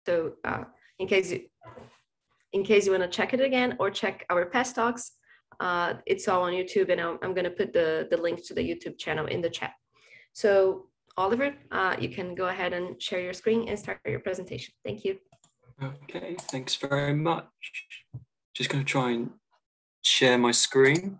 So in case you want to check it again or check our past talks, it's all on YouTube, and I'm going to put the link to the YouTube channel in the chat. So Oliver, you can go ahead and share your screen and start your presentation. Thank you. Okay, thanks very much. Just going to try and share my screen.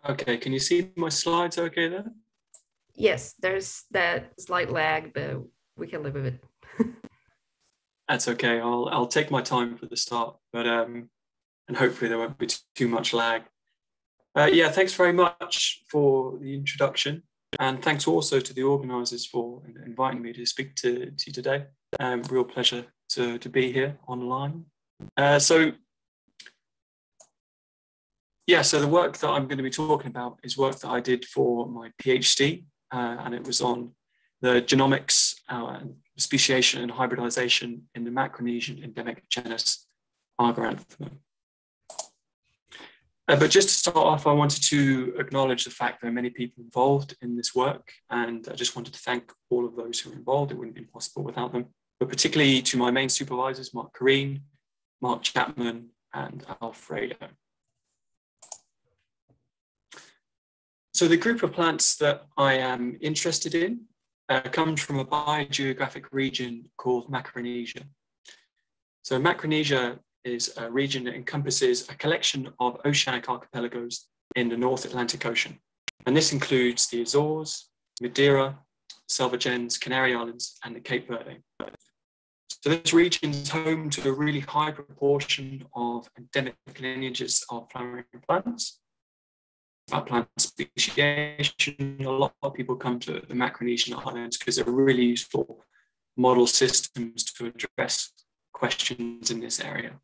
Okay, can you see my slides okay there? Yes, there's that slight lag, but we can live with it. That's okay. I'll take my time for the start, but and hopefully there won't be too much lag. Yeah, thanks very much for the introduction, and thanks also to the organisers for inviting me to speak to you today. Real pleasure to be here online. So the work that I'm going to be talking about is work that I did for my PhD, and it was on the genomics, speciation and hybridization in the Macaronesian endemic genus Argyranthemum. But just to start off, I wanted to acknowledge the fact there are many people involved in this work, and I just wanted to thank all of those who are involved. It wouldn't be possible without them, but particularly to my main supervisors, Mark Kareen, Mark Chapman, and Alfredo. So the group of plants that I am interested in comes from a biogeographic region called Macaronesia. So Macaronesia is a region that encompasses a collection of oceanic archipelagos in the North Atlantic Ocean. And this includes the Azores, Madeira, Selvagens, Canary Islands, and the Cape Verde. So this region is home to a really high proportion of endemic lineages of flowering plants. About plant speciation, a lot of people come to the Macaronesian Islands because they're really useful model systems to address questions in this area.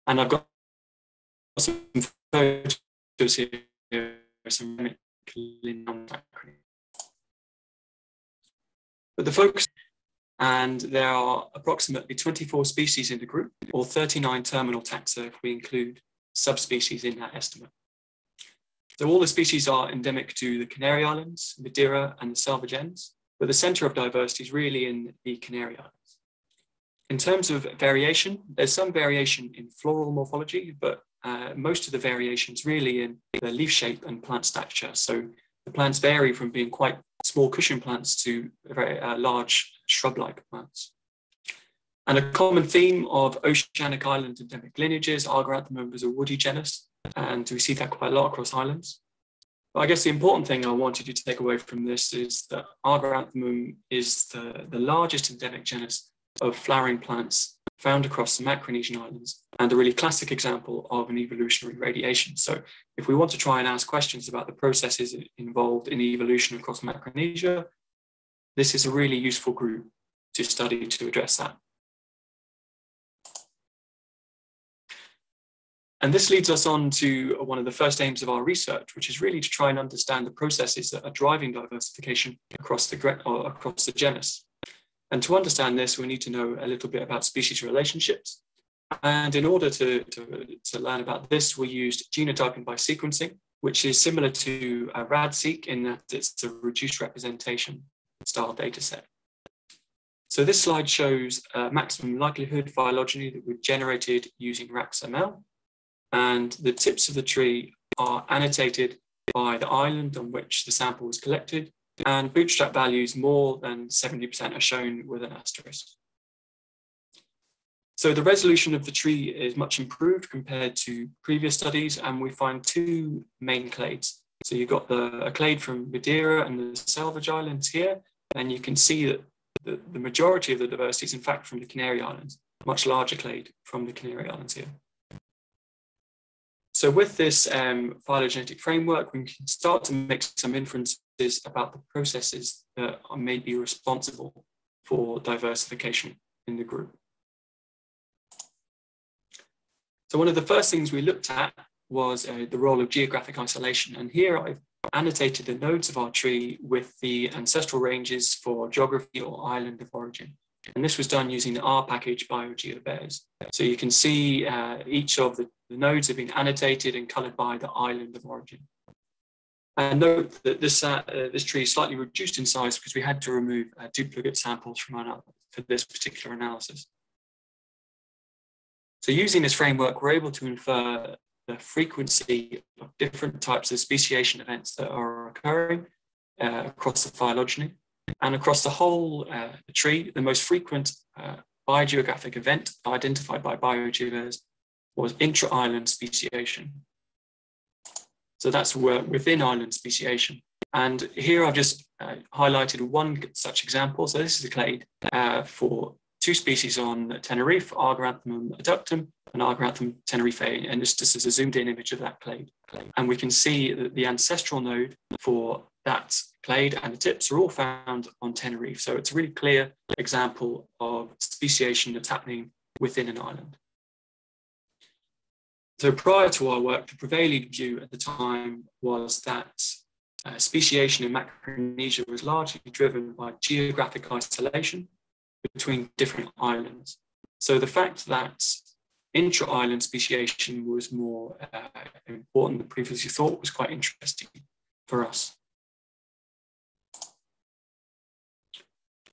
And I've got some photos here, but the focus, and there are approximately 24 species in the group, or 39 terminal taxa if we include subspecies in that estimate. So all the species are endemic to the Canary Islands, Madeira, and the Selvagens, but the center of diversity is really in the Canary Islands. In terms of variation, there's some variation in floral morphology, but most of the variation is really in the leaf shape and plant stature. So the plants vary from being quite small cushion plants to very large shrub-like plants. And a common theme of oceanic island endemic lineages, Argyranthemum is a woody genus, and we see that quite a lot across islands. But I guess the important thing I wanted you to take away from this is that Argyranthemum is the largest endemic genus of flowering plants found across the Macaronesian Islands, and a really classic example of an evolutionary radiation. So if we want to try and ask questions about the processes involved in evolution across Macaronesia, this is a really useful group to study to address that. And this leads us on to one of the first aims of our research, which is really to try and understand the processes that are driving diversification across the genus. And to understand this, we need to know a little bit about species relationships. And in order to learn about this, we used genotyping by sequencing, which is similar to a RADseq in that it's a reduced representation style data set. So this slide shows maximum likelihood phylogeny that we've generated using RAXML. And the tips of the tree are annotated by the island on which the sample was collected, and bootstrap values more than 70% are shown with an asterisk. So the resolution of the tree is much improved compared to previous studies, and we find two main clades. So you've got a clade from Madeira and the Selvage Islands here, and you can see that the majority of the diversity is in fact from the Canary Islands, much larger clade from the Canary Islands here. So with this phylogenetic framework, we can start to make some inferences about the processes that may be responsible for diversification in the group. So one of the first things we looked at was the role of geographic isolation. And here I've annotated the nodes of our tree with the ancestral ranges for geography or island of origin. And this was done using the R package BioGeoBears. So you can see each of the nodes have been annotated and colored by the island of origin. And note that this tree is slightly reduced in size because we had to remove duplicate samples for this particular analysis. So using this framework, we're able to infer the frequency of different types of speciation events that are occurring across the phylogeny. And across the whole tree, the most frequent biogeographic event identified by BioGeoBears was intra-island speciation. So that's within island speciation. And here I've just highlighted one such example. So this is a clade for two species on Tenerife, Argyranthemum adductum and Argyranthemum tenerife. And this is a zoomed in image of that clade. And we can see that the ancestral node for that clade and the tips are all found on Tenerife. So it's a really clear example of speciation that's happening within an island. So prior to our work, the prevailing view at the time was that speciation in Macaronesia was largely driven by geographic isolation between different islands. So the fact that intra-island speciation was more important than previously thought was quite interesting for us.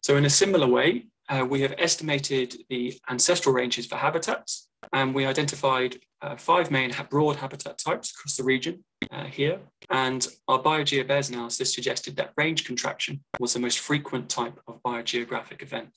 So in a similar way, we have estimated the ancestral ranges for habitats, and we identified 5 main broad habitat types across the region here. And our BioGeoBears analysis suggested that range contraction was the most frequent type of biogeographic event.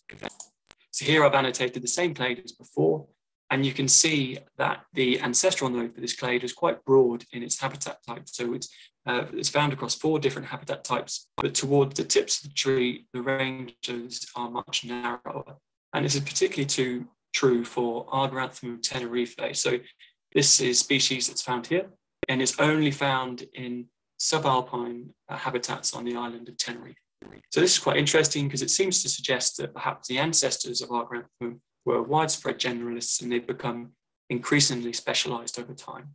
So here I've annotated the same clade as before, and you can see that the ancestral node for this clade is quite broad in its habitat type. So it's found across 4 different habitat types, but towards the tips of the tree, the ranges are much narrower. And this is particularly true for Argyranthemum tenerife. So this is species that's found here, and it's only found in subalpine habitats on the island of Tenerife. So this is quite interesting because it seems to suggest that perhaps the ancestors of Argyranthemum were widespread generalists and they've become increasingly specialized over time.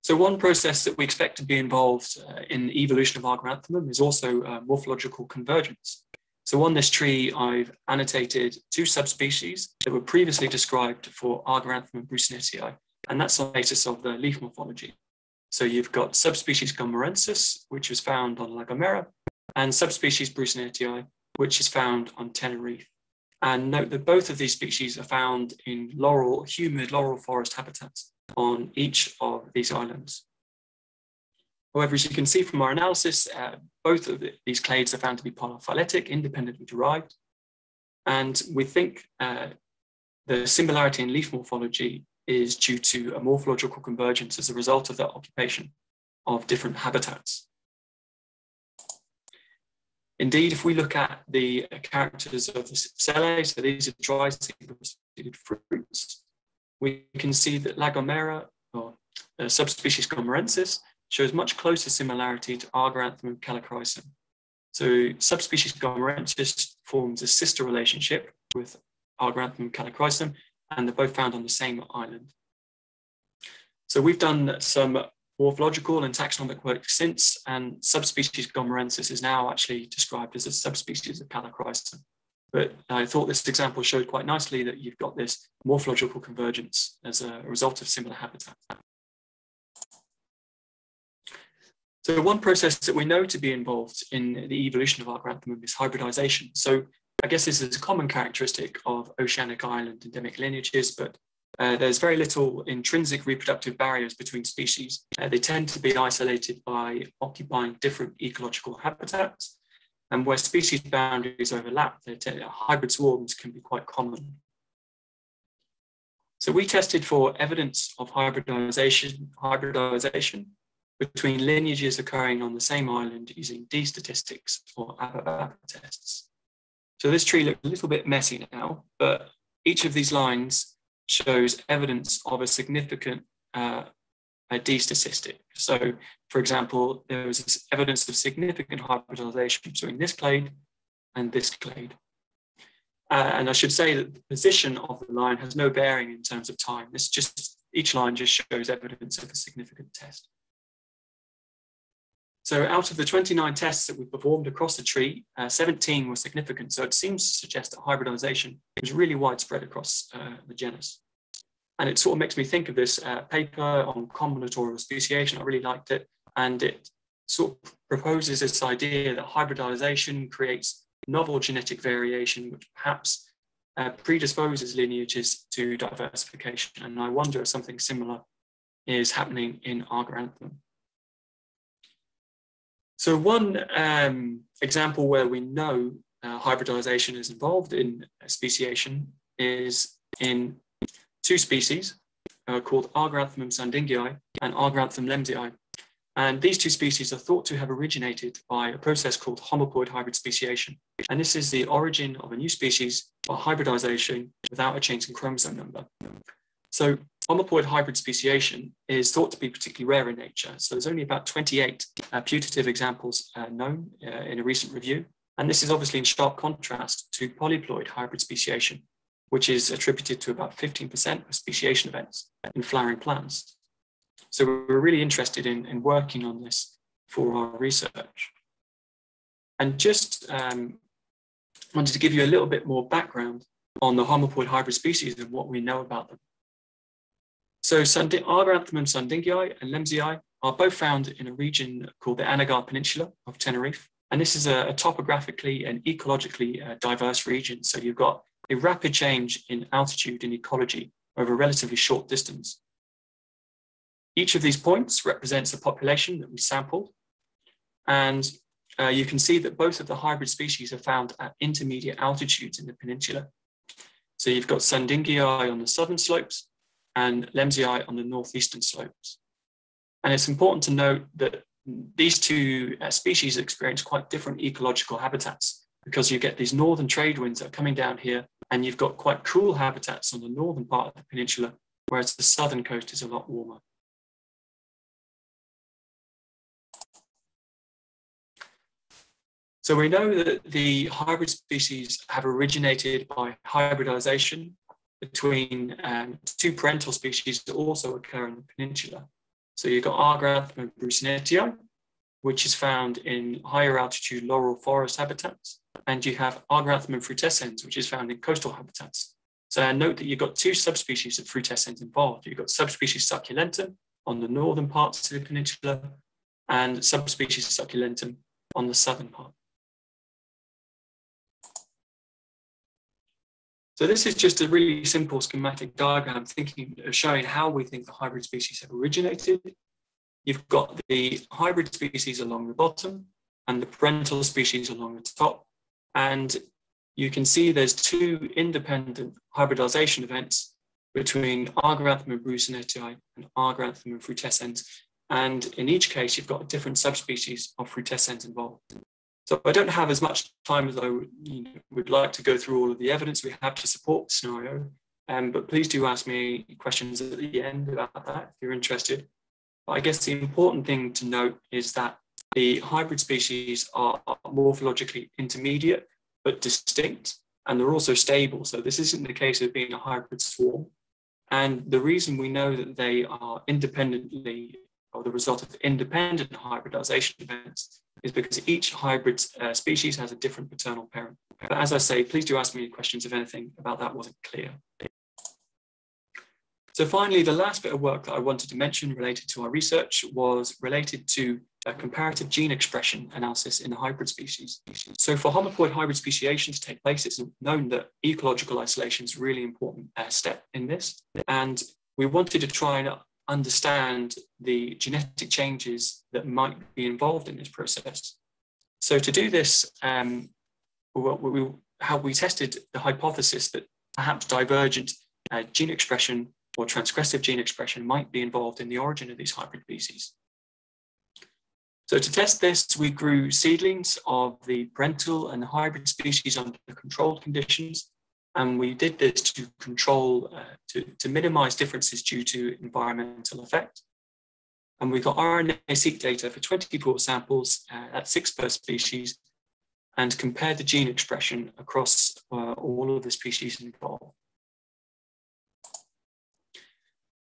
So one process that we expect to be involved in the evolution of Argyranthemum is also morphological convergence. So on this tree, I've annotated 2 subspecies that were previously described for Argyranthemum brucinetii, and that's on the basis of the leaf morphology. So you've got subspecies gomerensis, which is found on La Gomera, and subspecies brucinetii, which is found on Tenerife. And note that both of these species are found in humid laurel forest habitats on each of these islands. However, as you can see from our analysis, both of these clades are found to be polyphyletic, independently derived. And we think the similarity in leaf morphology is due to a morphological convergence as a result of the occupation of different habitats. Indeed, if we look at the characters of the Scalesia, so these are dry seeded fruits, we can see that La Gomera, or subspecies gomerensis, shows much closer similarity to Argyranthemum calichrysum. So subspecies gomerensis forms a sister relationship with Argyranthemum calichrysum, and they're both found on the same island. So we've done some morphological and taxonomic work since, and subspecies gomerensis is now actually described as a subspecies of calichrysum. But I thought this example showed quite nicely that you've got this morphological convergence as a result of similar habitat. So one process that we know to be involved in the evolution of Argyranthemum is hybridization. So I guess this is a common characteristic of oceanic island endemic lineages, but there's very little intrinsic reproductive barriers between species. They tend to be isolated by occupying different ecological habitats, and where species boundaries overlap, hybrid swarms can be quite common. So we tested for evidence of hybridization between lineages occurring on the same island using D statistics or ABAB tests. So this tree looks a little bit messy now, but each of these lines shows evidence of a significant D statistic. So, for example, there was evidence of significant hybridization between this clade and this clade. And I should say that the position of the line has no bearing in terms of time. Each line just shows evidence of a significant test. So out of the 29 tests that we performed across the tree, 17 were significant. So it seems to suggest that hybridization is really widespread across the genus. And it sort of makes me think of this paper on combinatorial speciation. I really liked it. And it sort of proposes this idea that hybridization creates novel genetic variation, which perhaps predisposes lineages to diversification. And I wonder if something similar is happening in Argyranthemum. So one example where we know hybridization is involved in speciation is in two species called Argyranthemum sandingii and Argyranthemum lemsii. And these two species are thought to have originated by a process called homoploid hybrid speciation. And this is the origin of a new species by hybridization without a change in chromosome number. So homoploid hybrid speciation is thought to be particularly rare in nature. So there's only about 28 putative examples known in a recent review. And this is obviously in sharp contrast to polyploid hybrid speciation, which is attributed to about 15% of speciation events in flowering plants. So we're really interested in working on this for our research. And just wanted to give you a little bit more background on the homoploid hybrid species and what we know about them. So Argyranthemum sandingii and lemsii are both found in a region called the Anagar Peninsula of Tenerife. And this is a topographically and ecologically diverse region. So you've got a rapid change in altitude and ecology over a relatively short distance. Each of these points represents a population that we sampled. And you can see that both of the hybrid species are found at intermediate altitudes in the peninsula. So you've got sandingii on the southern slopes and lemsii on the northeastern slopes. And it's important to note that these two species experience quite different ecological habitats because you get these northern trade winds that are coming down here, and you've got quite cool habitats on the northern part of the peninsula, whereas the southern coast is a lot warmer. So we know that the hybrid species have originated by hybridization between two parental species that also occur in the peninsula. So you've got Argyranthemum brucinetii, which is found in higher altitude laurel forest habitats, and you have Argyranthemum frutescens, which is found in coastal habitats. So note that you've got two subspecies of frutescens involved. You've got subspecies succulentum on the northern parts of the peninsula and subspecies succulentum on the southern part. So this is just a really simple schematic diagram showing how we think the hybrid species have originated. You've got the hybrid species along the bottom and the parental species along the top. And you can see there's two independent hybridization events between Argyranthemum brucinetii and Argyranthemum frutescens. And in each case, you've got a different subspecies of frutescens involved. So I don't have as much time as I would like to go through all of the evidence we have to support the scenario, but please do ask me questions at the end about that if you're interested. But I guess the important thing to note is that the hybrid species are morphologically intermediate but distinct, and they're also stable. So this isn't the case of being a hybrid swarm. And the reason we know that they are independently, or the result of independent hybridization events, is because each hybrid species has a different paternal parent. But as I say, please do ask me questions if anything about that wasn't clear. So finally, the last bit of work that I wanted to mention related to our research was related to comparative gene expression analysis in the hybrid species. So for homoploid hybrid speciation to take place, it's known that ecological isolation is a really important step in this. And we wanted to try and understand the genetic changes that might be involved in this process. So to do this, how we tested the hypothesis that perhaps divergent gene expression or transgressive gene expression might be involved in the origin of these hybrid species. So to test this, we grew seedlings of the parental and hybrid species under controlled conditions. And we did this to control, to minimize differences due to environmental effect. And we got RNA-seq data for 24 samples at 6 per species and compared the gene expression across all of the species involved.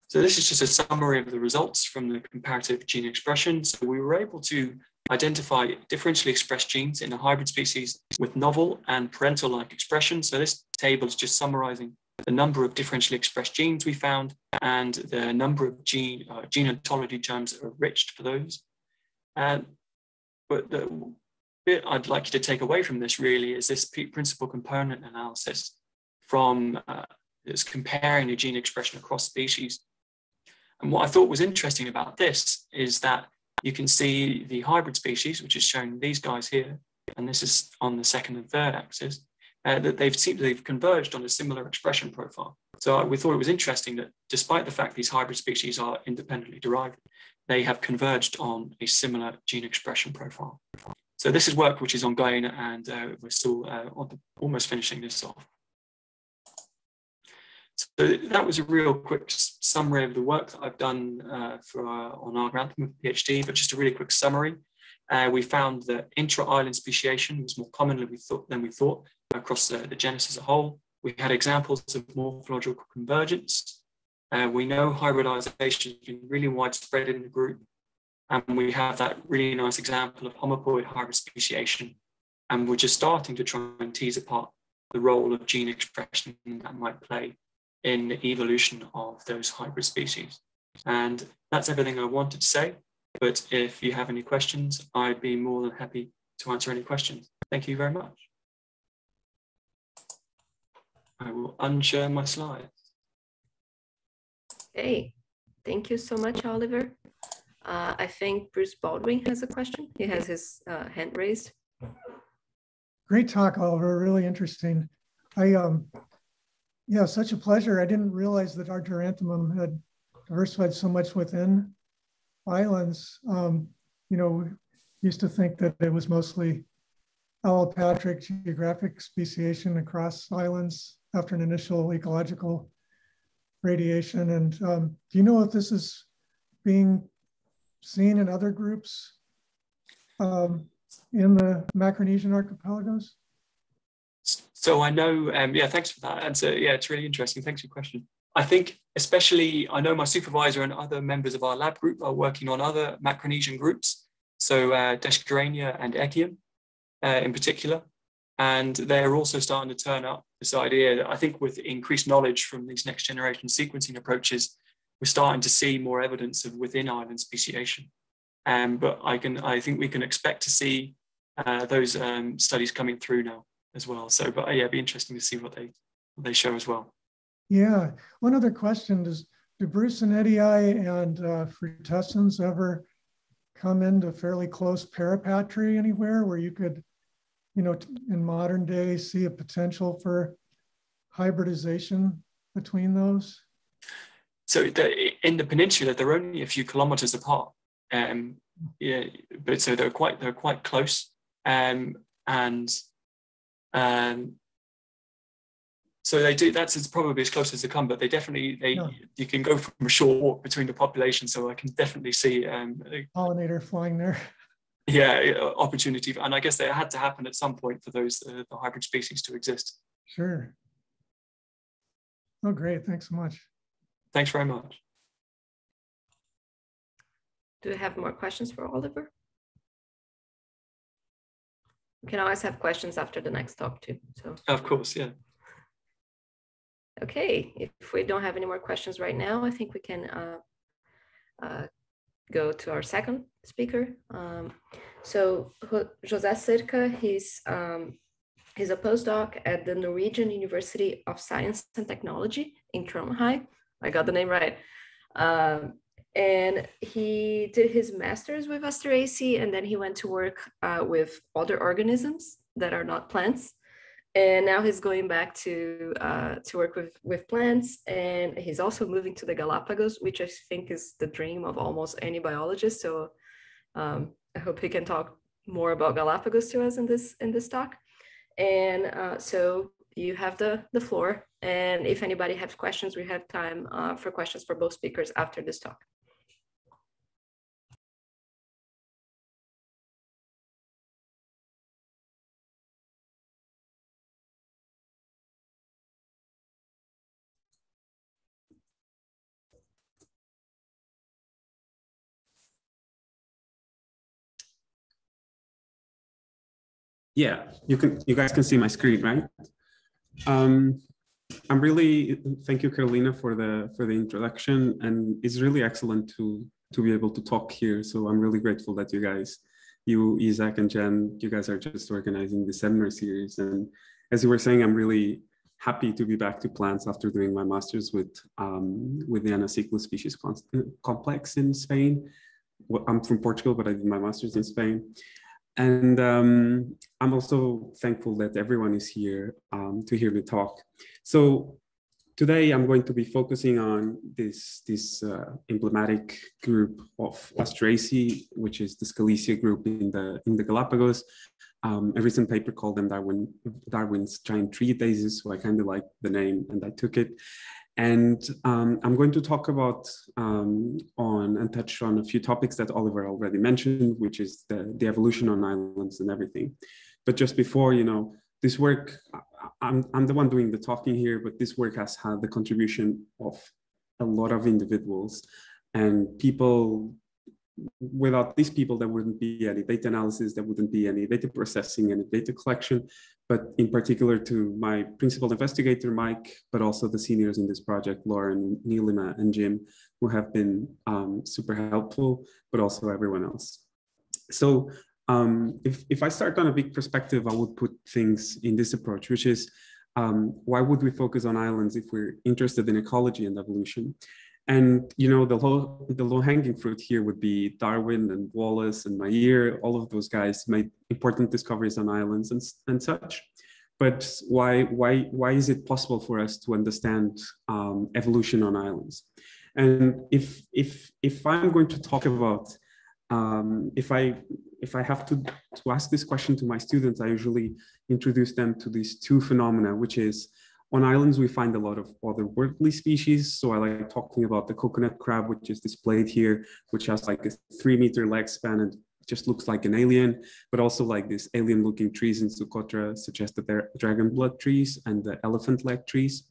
So this is just a summary of the results from the comparative gene expression. So we were able to identify differentially expressed genes in a hybrid species with novel and parental-like expression. So this table is just summarizing the number of differentially expressed genes we found and the number of gene ontology terms enriched for those. But the bit I'd like you to take away from this really is this principal component analysis from it's comparing the gene expression across species. And what I thought was interesting about this is that you can see the hybrid species, which is shown these guys here, and this is on the second and third axis, that they've converged on a similar expression profile. So we thought it was interesting that despite the fact these hybrid species are independently derived, they have converged on a similar gene expression profile. So this is work which is ongoing, and we're still almost finishing this off. So that was a real quick summary of the work that I've done on Argyranthemum PhD, but just a really quick summary. We found that intra-island speciation was more commonly than we thought across the genus as a whole. We had examples of morphological convergence. We know hybridization has been really widespread in the group. And we have that really nice example of homophobic hybrid speciation. And we're just starting to try and tease apart the role of gene expression that might play in the evolution of those hybrid species. And that's everything I wanted to say. But if you have any questions, I'd be more than happy to answer any questions. Thank you very much. I will unshare my slides. Hey, thank you so much, Oliver. I think Bruce Baldwin has a question. He has his hand raised. Great talk, Oliver. Really interesting. Yeah, such a pleasure. I didn't realize that Argyranthemum had diversified so much within islands. You know, we used to think that it was mostly allopatric geographic speciation across islands after an initial ecological radiation. And do you know if this is being seen in other groups in the Macaronesian archipelagos? So I know, yeah, thanks for that. And so, yeah, it's really interesting. Thanks for your question. I think especially, I know my supervisor and other members of our lab group are working on other Macaronesian groups. So Descarania and Echium in particular. And they're also starting to turn up this idea that I think with increased knowledge from these next generation sequencing approaches, we're starting to see more evidence of within island speciation. But I think we can expect to see those studies coming through now as well. So, but yeah, it'd be interesting to see what they show as well. Yeah. One other question: do Brucinidae and frutescens ever come into fairly close parapatry anywhere where you could, you know, in modern day, see a potential for hybridization between those? So in the peninsula, they're only a few kilometers apart. Yeah, but so they're quite close. So they do, that's probably as close as they come, but they definitely, you can go from a short walk between the population. So I can definitely see pollinator flying there. Yeah, opportunity. And I guess that had to happen at some point for those, the hybrid species to exist. Sure. Oh, great. Thanks so much. Thanks very much. Do we have more questions for Oliver? We can always have questions after the next talk too. So of course, yeah. Okay, if we don't have any more questions right now, I think we can go to our second speaker. So José Cerca, he's a postdoc at the Norwegian University of Science and Technology in Trondheim. I got the name right. And he did his master's with Asteraceae, and then he went to work with other organisms that are not plants. And now he's going back to work with plants, and he's also moving to the Galapagos, which I think is the dream of almost any biologist. So I hope he can talk more about Galapagos to us in this talk. And so you have the floor. And if anybody has questions, we have time for questions for both speakers after this talk. Yeah, you guys can see my screen, right? Thank you, Carolina, for the introduction, and it's really excellent to be able to talk here. So I'm really grateful that you, Isaac and Jen, you guys are just organizing the seminar series. And as you were saying, I'm really happy to be back to plants after doing my master's with the Anacyclus species complex in Spain. I'm from Portugal, but I did my master's in Spain. And I'm also thankful that everyone is here to hear me talk. So today I'm going to be focusing on this emblematic group of Asteraceae, which is the Scalesia group in the Galapagos. A recent paper called them Darwin's giant tree daisies, so I kind of like the name and I took it. And I'm going to talk about and touch on a few topics that Oliver already mentioned, which is the evolution on islands and everything. But just before, this work, I'm the one doing the talking here, but this work has had the contribution of a lot of individuals and people. Without these people, there wouldn't be any data analysis, there wouldn't be any data processing, any data collection, but in particular to my principal investigator, Mike, but also the seniors in this project, Lauren, Neelima, and Jim, who have been super helpful, but also everyone else. So if I start on a big perspective, I would put things in this approach, which is why would we focus on islands if we're interested in ecology and evolution? And the low-hanging fruit here would be Darwin and Wallace and Meyer. All of those guys made important discoveries on islands and such. But why is it possible for us to understand evolution on islands? And if I'm going to talk about if I have to ask this question to my students, I usually introduce them to these two phenomena, which is, on islands, we find a lot of otherworldly species. So I like talking about the coconut crab, which is displayed here, which has like a 3-meter leg span and just looks like an alien, but also like these alien looking trees in Socotra suggest that they're dragon blood trees and the elephant leg trees.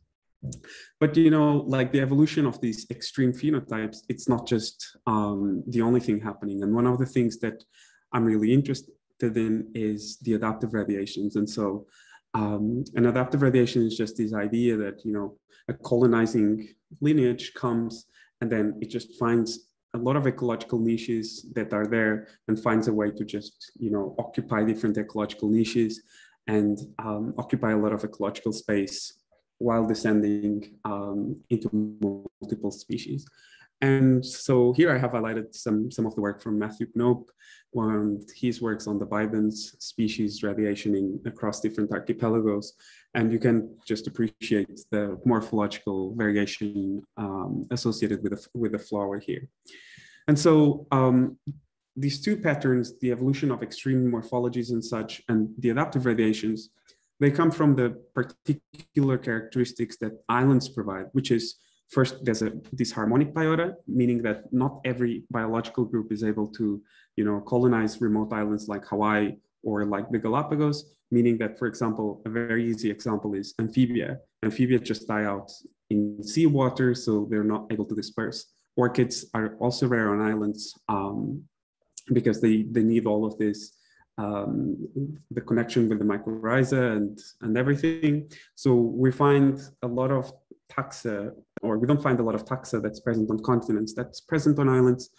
But like the evolution of these extreme phenotypes, it's not just the only thing happening. And one of the things that I'm really interested in is the adaptive radiations. And so an adaptive radiation is just this idea that, a colonizing lineage comes and then it just finds a lot of ecological niches that are there and finds a way to just, occupy different ecological niches and occupy a lot of ecological space while descending into multiple species. And so here I have highlighted some of the work from Matthew Knope, his works on the Bidens species radiation across different archipelagos. And you can just appreciate the morphological variation associated with the flower here. And so these two patterns, the evolution of extreme morphologies and such, and the adaptive radiations, they come from the particular characteristics that islands provide, which is, first, there's this harmonic biota, meaning that not every biological group is able to, colonize remote islands like Hawaii or like the Galapagos, meaning that, for example, a very easy example is amphibia. Amphibia just die out in seawater, so they're not able to disperse. Orchids are also rare on islands because they need all of this, the connection with the mycorrhiza and everything. So we find a lot of taxa, or we don't find a lot of taxa that's present on continents, that's present on islands.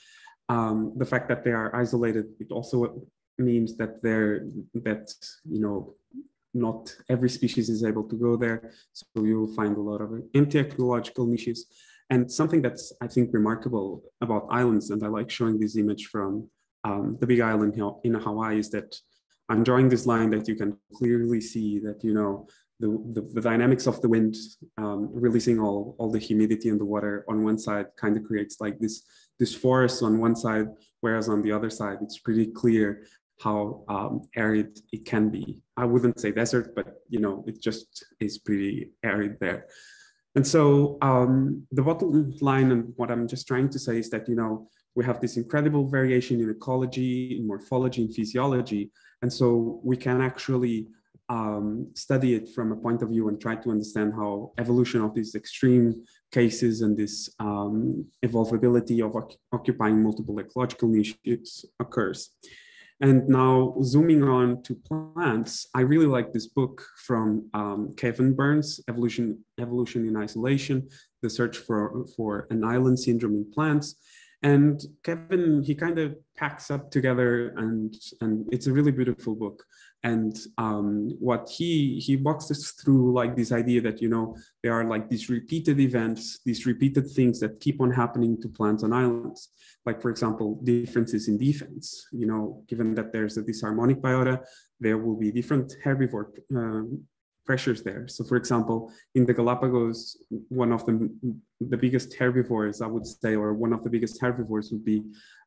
The fact that they are isolated, it also means that not every species is able to go there. So you'll find a lot of empty ecological niches. And something that's, I think, remarkable about islands, and I like showing this image from the big island in Hawaii, is that I'm drawing this line that you can clearly see that, the dynamics of the wind releasing all the humidity in the water on one side kind of creates like this forest on one side, whereas on the other side, it's pretty clear how arid it can be. I wouldn't say desert, but it just is pretty arid there. And so the bottom line and what I'm just trying to say is that, we have this incredible variation in ecology, in morphology, in physiology. And so we can actually study it from a point of view and try to understand how evolution of these extreme cases and this evolvability of occupying multiple ecological niches occurs. And now zooming on to plants, I really like this book from Kevin Burns, Evolution in Isolation, the search for an island syndrome in plants. And Kevin, he kind of packs up together, and it's a really beautiful book. And what he walks us through, like this idea that, you know, there are like these repeated events, these repeated things that keep on happening to plants on islands. Like, for example, differences in defense. You know, given that there's a disharmonic biota, there will be different herbivore pressures there. So for example, in the Galapagos, one of the biggest herbivores, I would say, or one of the biggest herbivores would be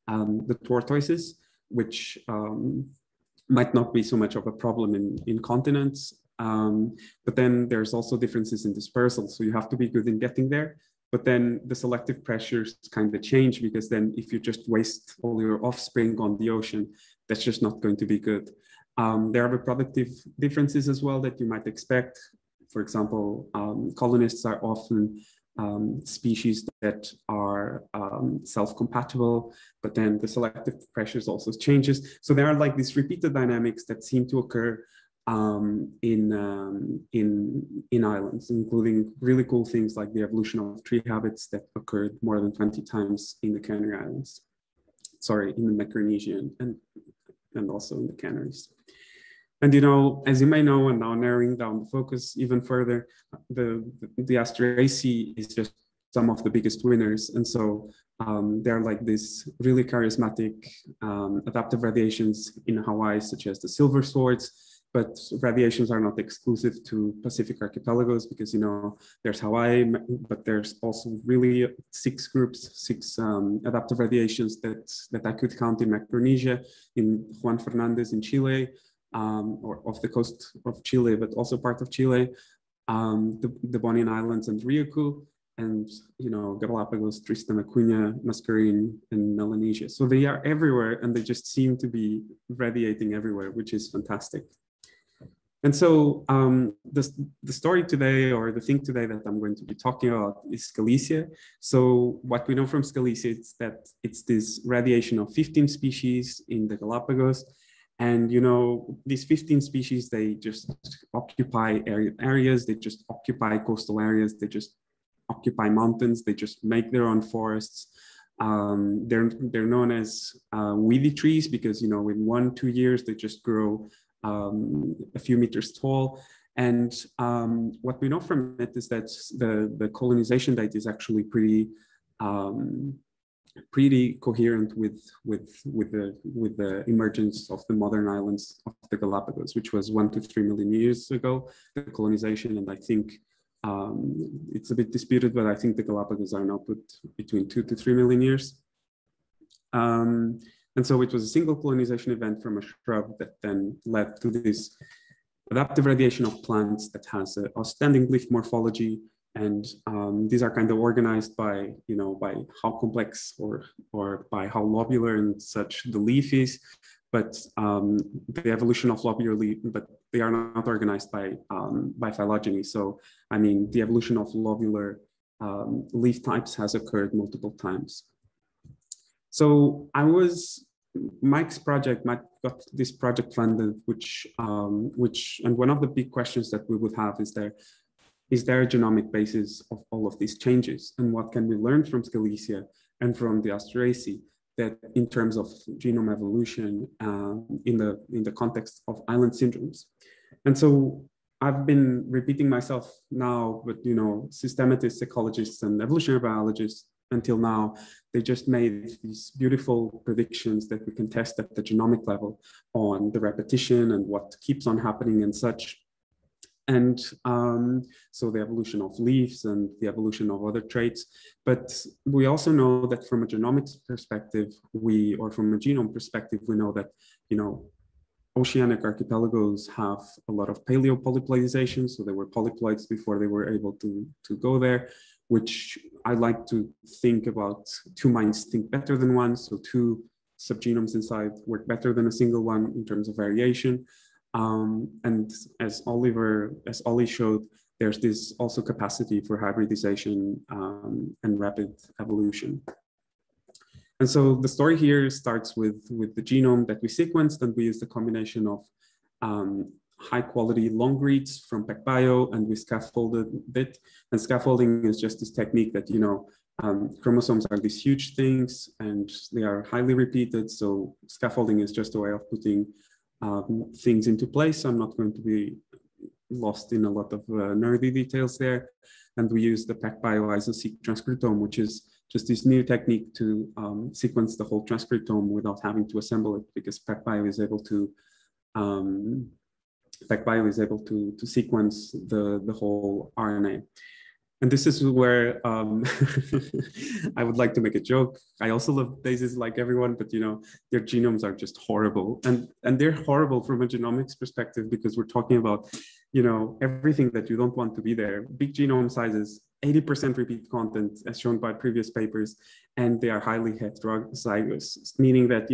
the tortoises, which might not be so much of a problem in continents. But then there's also differences in dispersal. So you have to be good in getting there. But then the selective pressures kind of change, because then if you just waste all your offspring on the ocean, that's just not going to be good. There are reproductive differences as well that you might expect. For example, colonists are often species that are self-compatible, but then the selective pressures also changes. So there are like these repeated dynamics that seem to occur in islands, including really cool things like the evolution of tree habits that occurred more than 20 times in the Canary Islands. Sorry, in the Macaronesian and also in the Canaries. And, you know, as you may know, and now narrowing down the focus even further, the Asteraceae is just some of the biggest winners. And so they're like this really charismatic adaptive radiations in Hawaii, such as the silver swords. But radiations are not exclusive to Pacific archipelagos, because, you know, there's Hawaii, but there's also really six adaptive radiations that I could count in Macaronesia, in Juan Fernandez in Chile, or off the coast of Chile, but also part of Chile, the Bonin Islands and Ryukyu, and, you know, Galapagos, Tristan Acuna, Mascarene, and Melanesia. So they are everywhere, and they just seem to be radiating everywhere, which is fantastic. And so the story today, or the thing today that I'm going to be talking about, is Scalesia. So what we know from Scalesia is that it's this radiation of 15 species in the Galapagos. And, you know, these 15 species, they just occupy areas, they just occupy coastal areas, they just occupy mountains, they just make their own forests. They're known as weedy trees because, you know, in 1-2 years, they just grow a few meters tall. And what we know from it is that the colonization date is actually pretty coherent with the emergence of the modern islands of the Galapagos, which was 1 to 3 million years ago, the colonization. And I think it's a bit disputed, but I think the Galapagos are now put between 2 to 3 million years. And so it was a single colonization event from a shrub that then led to this adaptive radiation of plants that has an outstanding leaf morphology. And these are kind of organized by, you know, by how complex or by how lobular and such the leaf is. But the evolution of lobular leaf, but they are not organized by phylogeny. So, I mean, the evolution of lobular leaf types has occurred multiple times. So Mike got this project funded, which and one of the big questions that we would have is there a genomic basis of all of these changes, and what can we learn from Scalesia and from the Asteraceae that in terms of genome evolution in the context of island syndromes. And so I've been repeating myself now, but, you know, systematists, ecologists, and evolutionary biologists until now, they just made these beautiful predictions that we can test at the genomic level on the repetition and what keeps on happening and such. And so the evolution of leaves and the evolution of other traits. But we also know that from a genomics perspective, or from a genome perspective, we know that, you know, oceanic archipelagos have a lot of paleopolyploidization. So they were polyploids before they were able to go there, which I like to think about. Two minds think better than one. So two subgenomes inside work better than a single one in terms of variation. And as Ollie showed, there's this also capacity for hybridization and rapid evolution. And so the story here starts with the genome that we sequenced, and we used a combination of high quality long reads from PacBio, and we scaffolded it. And scaffolding is just this technique that, chromosomes are these huge things and they are highly repeated. So scaffolding is just a way of putting things into place. I'm not going to be lost in a lot of nerdy details there. And we use the PacBio iso-seq transcriptome, which is just this new technique to sequence the whole transcriptome without having to assemble it, because PacBio is able to sequence the whole RNA. And this is where I would like to make a joke. I also love daisies like everyone, but their genomes are just horrible. And they're horrible from a genomics perspective, because we're talking about, everything that you don't want to be there. Big genome sizes, 80% repeat content, as shown by previous papers, and they are highly heterozygous, meaning that,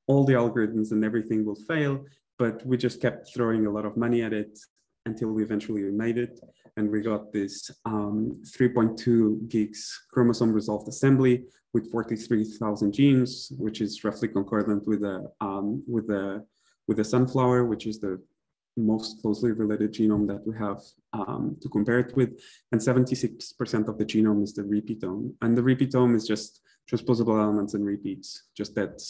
all the algorithms and everything will fail, but we just kept throwing a lot of money at it until we eventually made it. And we got this 3.2 gigs chromosome resolved assembly with 43,000 genes, which is roughly concordant with the sunflower, which is the most closely related genome that we have to compare it with. And 76% of the genome is the repeatome. And the repeatome is just transposable elements and repeats, just that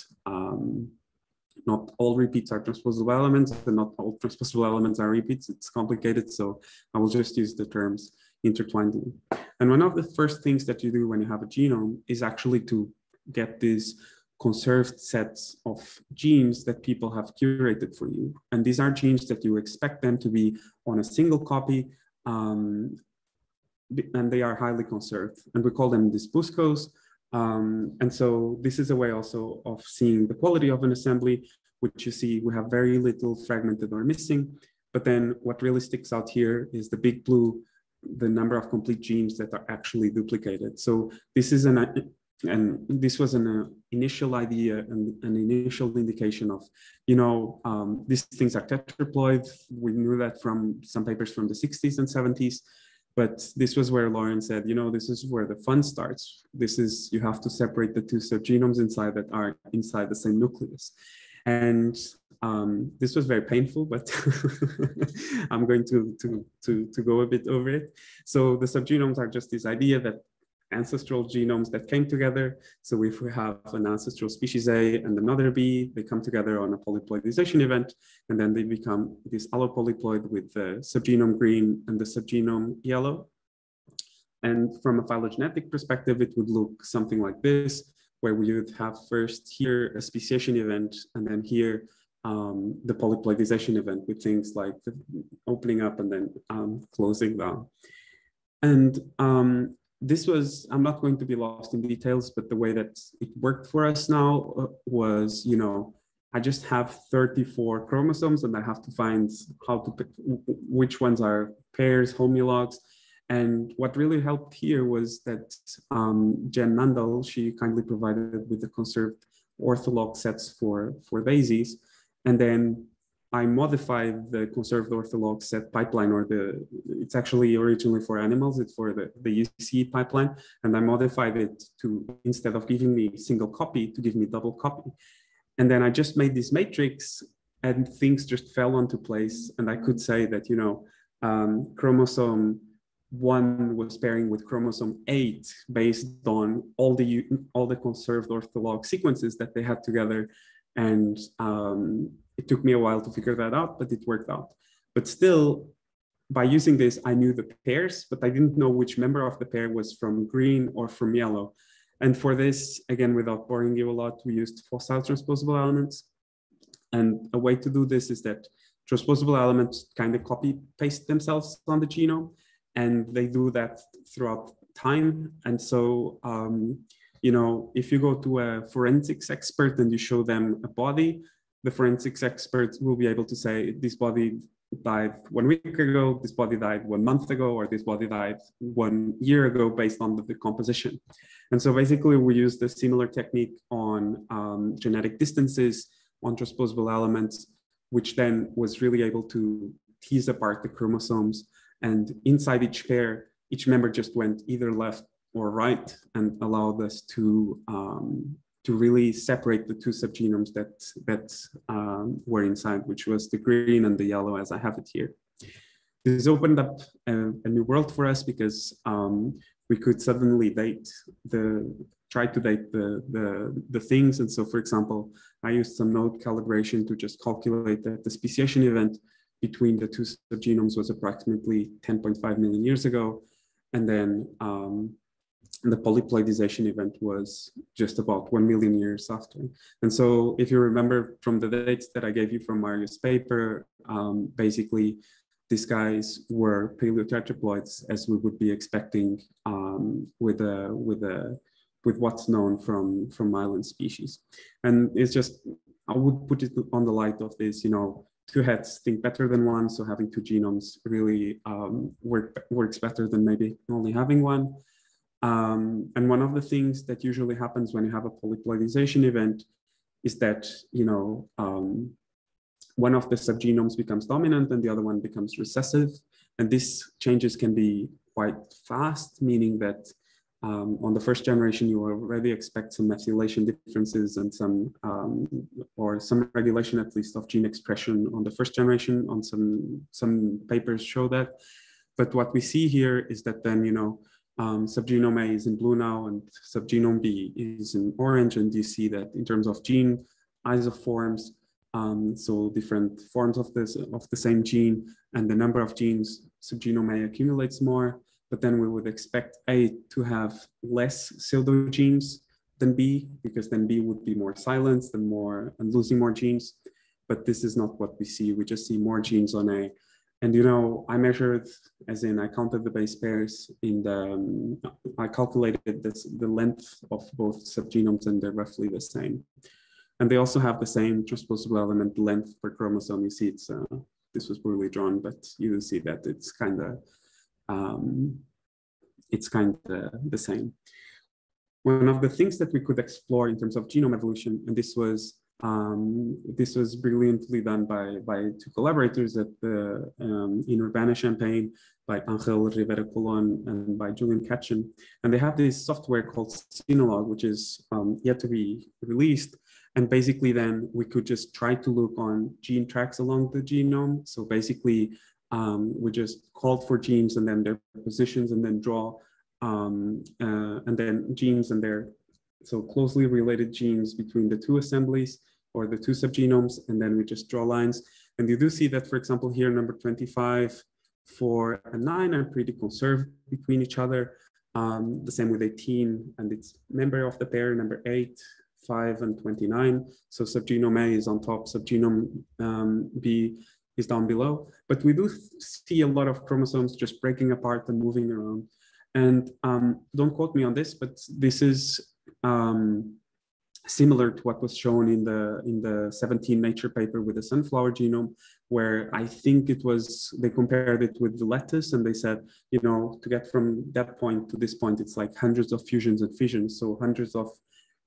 not all repeats are transposable elements, and not all transposable elements are repeats. It's complicated, so I will just use the terms intertwinedly. And one of the first things that you do when you have a genome is actually to get these conserved sets of genes that people have curated for you. And these are genes that you expect them to be on a single copy, and they are highly conserved. And we call them these buscos. And so this is a way also of seeing the quality of an assembly, which you see we have very little fragmented or missing. But then what really sticks out here is the big blue, the number of complete genes that are actually duplicated. So this is this was an initial idea and an initial indication of, these things are tetraploid. We knew that from some papers from the 60s and 70s. But this was where Lauren said, this is where the fun starts. You have to separate the two subgenomes inside that are inside the same nucleus. And this was very painful, but I'm going to go a bit over it. So the subgenomes are just this idea that ancestral genomes that came together. So if we have an ancestral species A and another B, they come together on a polyploidization event, and then they become this allopolyploid with the subgenome green and the subgenome yellow. And from a phylogenetic perspective, it would look something like this, where we would have first here a speciation event, and then here the polyploidization event with things like the opening up and then closing down. And this was, I'm not going to be lost in details, but the way that it worked for us now was, I just have 34 chromosomes and I have to find how to pick which ones are pairs, homologs. And what really helped here was that Jen Nandal, she kindly provided with the conserved ortholog sets for daisies. And then I modified the conserved ortholog set pipeline, it's actually originally for animals, it's for the UC pipeline. And I modified it to, instead of giving me single copy, to give me double copy. And then I just made this matrix and things just fell onto place. And I could say that, chromosome 1 was pairing with chromosome 8 based on all the conserved ortholog sequences that they had together. And it took me a while to figure that out, but it worked out. But still, by using this, I knew the pairs, but I didn't know which member of the pair was from green or from yellow. And for this, again, without boring you a lot, we used fossil transposable elements. And a way to do this is that transposable elements kind of copy paste themselves on the genome, and they do that throughout time. And so, if you go to a forensics expert and you show them a body, the forensics experts will be able to say, this body died 1 week ago, this body died 1 month ago, or this body died 1 year ago based on the decomposition. And so basically we used a similar technique on genetic distances on transposable elements, which then was really able to tease apart the chromosomes. And inside each pair, each member just went either left or right and allowed us to to really separate the two subgenomes that were inside, which was the green and the yellow as I have it here. This opened up a new world for us because we could suddenly try to date the things. And so, for example, I used some node calibration to just calculate that the speciation event between the two subgenomes was approximately 10.5 million years ago. And then the polyploidization event was just about 1 million years after. And so if you remember from the dates that I gave you from Mario's paper, basically these guys were paleotetraploids as we would be expecting with what's known from island species. And it's just, I would put it on the light of this, you know, two heads think better than one. So having two genomes really works better than maybe only having one. And one of the things that usually happens when you have a polyploidization event is that, you know, one of the subgenomes becomes dominant and the other one becomes recessive. And these changes can be quite fast, meaning that on the first generation, you already expect some methylation differences and some, or some regulation at least of gene expression on the first generation. On some papers show that. But what we see here is that then, you know, subgenome A is in blue now and subgenome B is in orange. And you see that in terms of gene isoforms, so different forms of the same gene and the number of genes, subgenome A accumulates more, but then we would expect A to have less pseudogenes than B, because then B would be more silenced and losing more genes. But this is not what we see. We just see more genes on A. And, you know, I measured, as in I counted the base pairs in I calculated the length of both subgenomes, and they're roughly the same. And they also have the same transposable element length per chromosome. You see, this was poorly drawn, but you will see that it's kind of the same. One of the things that we could explore in terms of genome evolution, and this was brilliantly done by two collaborators in Urbana-Champaign, by Angel Rivera Colon and by Julian Katchen. And they have this software called Synolog, which is yet to be released. And basically then we could just try to look on gene tracks along the genome. So basically we just called for genes and then their positions and then draw, and then genes and their so closely related genes between the two assemblies or the two subgenomes, and then we just draw lines. And you do see that, for example, here number 25, 4, and 9 are pretty conserved between each other. The same with 18 and its member of the pair, number 8, 5, and 29. So subgenome A is on top, subgenome B is down below. But we do see a lot of chromosomes just breaking apart and moving around. And don't quote me on this, but this is similar to what was shown in the 17 Nature paper with the sunflower genome, where I think they compared it with the lettuce, and they said, you know, to get from that point to this point, it's like hundreds of fusions and fissions, so hundreds of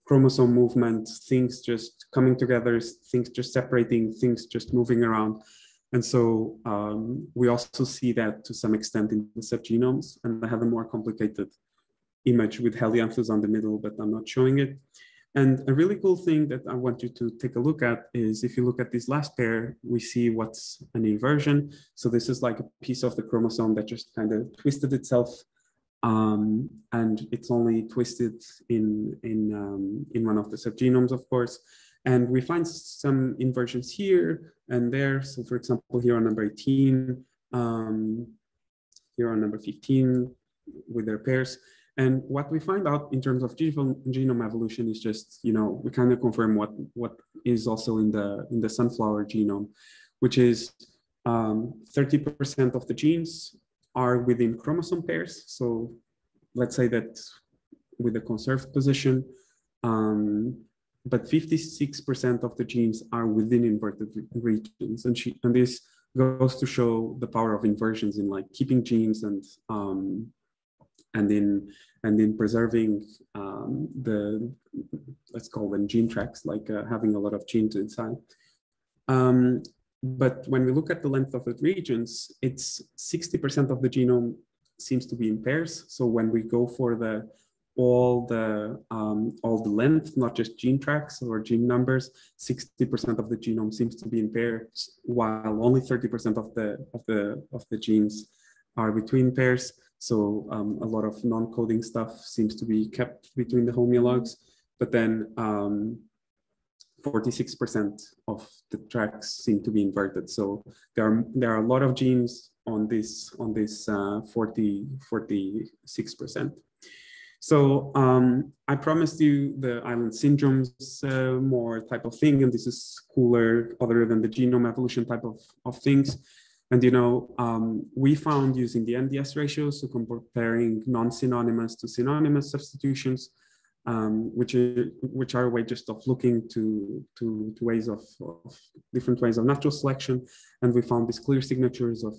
chromosome movements, things just coming together, things just separating, things just moving around. And so we also see that to some extent in the subgenomes, and I have a more complicated image with helianthus on the middle, but I'm not showing it. And a really cool thing that I want you to take a look at is if you look at this last pair, we see what's an inversion. So this is like a piece of the chromosome that just kind of twisted itself, and it's only twisted in one of the subgenomes, of course. And we find some inversions here and there. So for example, here on number 18, here on number 15 with their pairs. And what we find out in terms of genome evolution is just, you know, we kind of confirm what is also in the sunflower genome, which is 30% of the genes are within chromosome pairs. So let's say that with the conserved position, but 56% of the genes are within inverted regions. And this goes to show the power of inversions in like keeping genes and in preserving let's call them gene tracks, like having a lot of genes inside. But when we look at the length of the regions, it's 60% of the genome seems to be in pairs. So when we go for the all the length, not just gene tracks or gene numbers. 60% of the genome seems to be in pairs, while only 30% of the genes are between pairs. So a lot of non-coding stuff seems to be kept between the homologs, but then 46% of the tracks seem to be inverted. So there are a lot of genes on this 46%. So I promised you the island syndromes more type of thing, and this is cooler other than the genome evolution type of things. And we found using the NDS ratios, so comparing non-synonymous to synonymous substitutions, which are a way just of looking to ways of different ways of natural selection, and we found these clear signatures of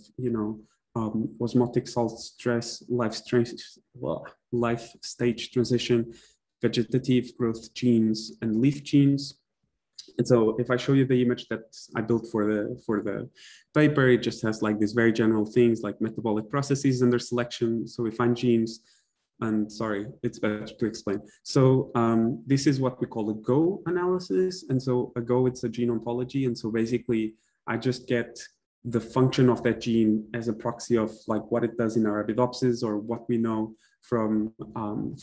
osmotic salt stress, life stage transition, vegetative growth genes, and leaf genes. And so if I show you the image that I built for the paper, it just has like these very general things like metabolic processes under selection. So we find genes, and sorry, it's better to explain. So this is what we call a GO analysis. And so a GO, it's a gene ontology. And so basically I just get the function of that gene as a proxy of like what it does in Arabidopsis or what we know from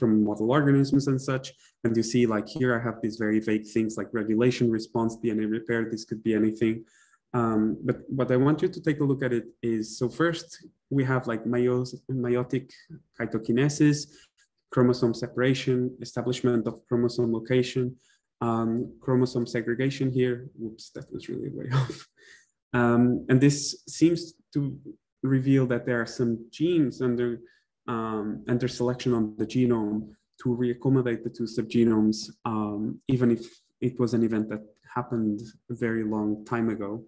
model organisms and such. And you see like here I have these very vague things like regulation, response, DNA repair. This could be anything. But what I want you to take a look at it is, so first we have like meiotic cytokinesis, chromosome separation, establishment of chromosome location, chromosome segregation here. Whoops, that was really way off. And this seems to reveal that there are some genes under selection on the genome to reaccommodate the two subgenomes, even if it was an event that happened a very long time ago.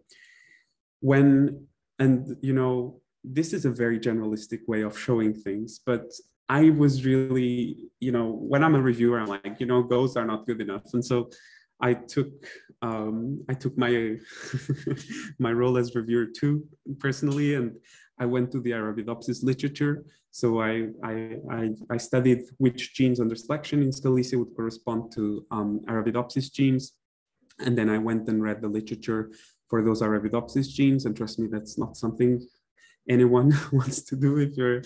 This is a very generalistic way of showing things, but I was really, when I'm a reviewer, I'm like, GOs are not good enough. And so I took my my role as reviewer too personally, and I went to the Arabidopsis literature. So I studied which genes under selection in Scalesia would correspond to Arabidopsis genes, and then I went and read the literature for those Arabidopsis genes. And trust me, that's not something anyone wants to do if you're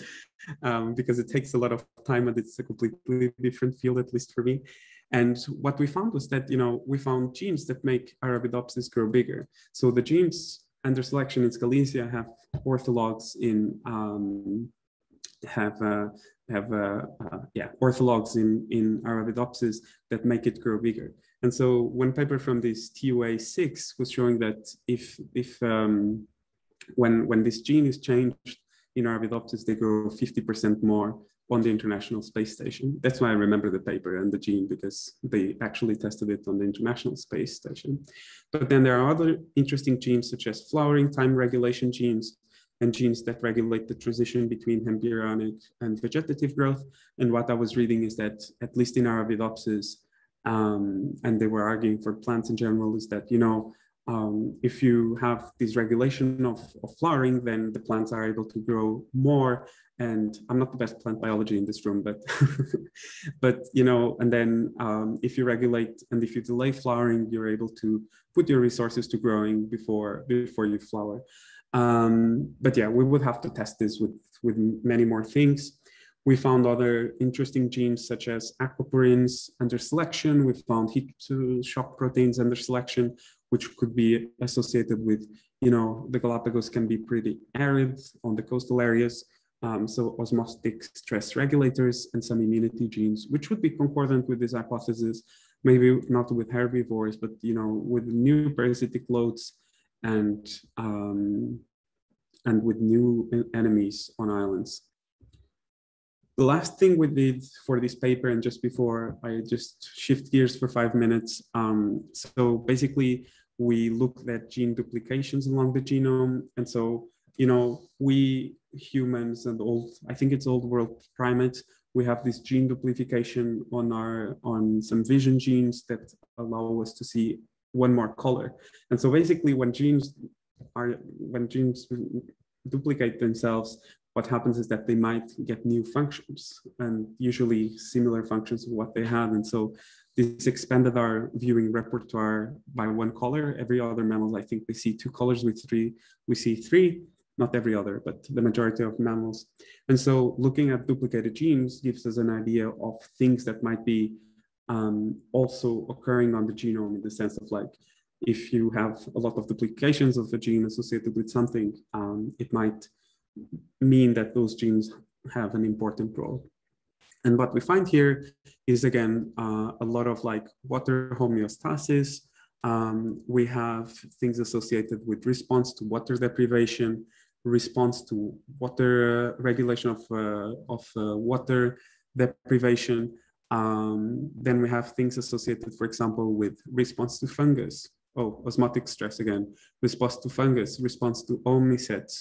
because it takes a lot of time and it's a completely different field, at least for me. And what we found was that, we found genes that make Arabidopsis grow bigger. So the genes under selection in Scalesia have orthologs in orthologs in Arabidopsis that make it grow bigger. And so one paper from this TUA6 was showing that if when this gene is changed in Arabidopsis, they grow 50% more on the International Space Station. That's why I remember the paper and the gene, because they actually tested it on the International Space Station. But then there are other interesting genes such as flowering time regulation genes and genes that regulate the transition between embryonic and vegetative growth. And what I was reading is that, at least in Arabidopsis, and they were arguing for plants in general, is that, if you have this regulation of flowering, then the plants are able to grow more. And I'm not the best plant biology in this room, but, and then if you regulate and if you delay flowering, you're able to put your resources to growing before you flower. But yeah, we would have to test this with many more things. We found other interesting genes such as aquaporins under selection. We found heat shock proteins under selection, which could be associated with, the Galapagos can be pretty arid on the coastal areas. So osmotic stress regulators and some immunity genes, which would be concordant with this hypothesis, maybe not with herbivores, but, with new parasitic loads and with new enemies on islands. The last thing we did for this paper, and just before I just shift gears for 5 minutes, so basically we looked at gene duplications along the genome. And so, we humans and I think it's old world primates, we have this gene duplication on some vision genes that allow us to see one more color. And so basically when genes duplicate themselves, what happens is that they might get new functions, and usually similar functions to what they had. And so this expanded our viewing repertoire by one color. Every other mammal, I think we see two colors. We see three, not every other, but the majority of mammals. And so looking at duplicated genes gives us an idea of things that might be also occurring on the genome, in the sense of like, if you have a lot of duplications of a gene associated with something, it might mean that those genes have an important role. And what we find here is, again, a lot of like water homeostasis. We have things associated with response to water deprivation, response to water regulation of water deprivation. Then we have things associated, for example, with response to fungus. Oh, osmotic stress again, response to fungus, response to omnisets,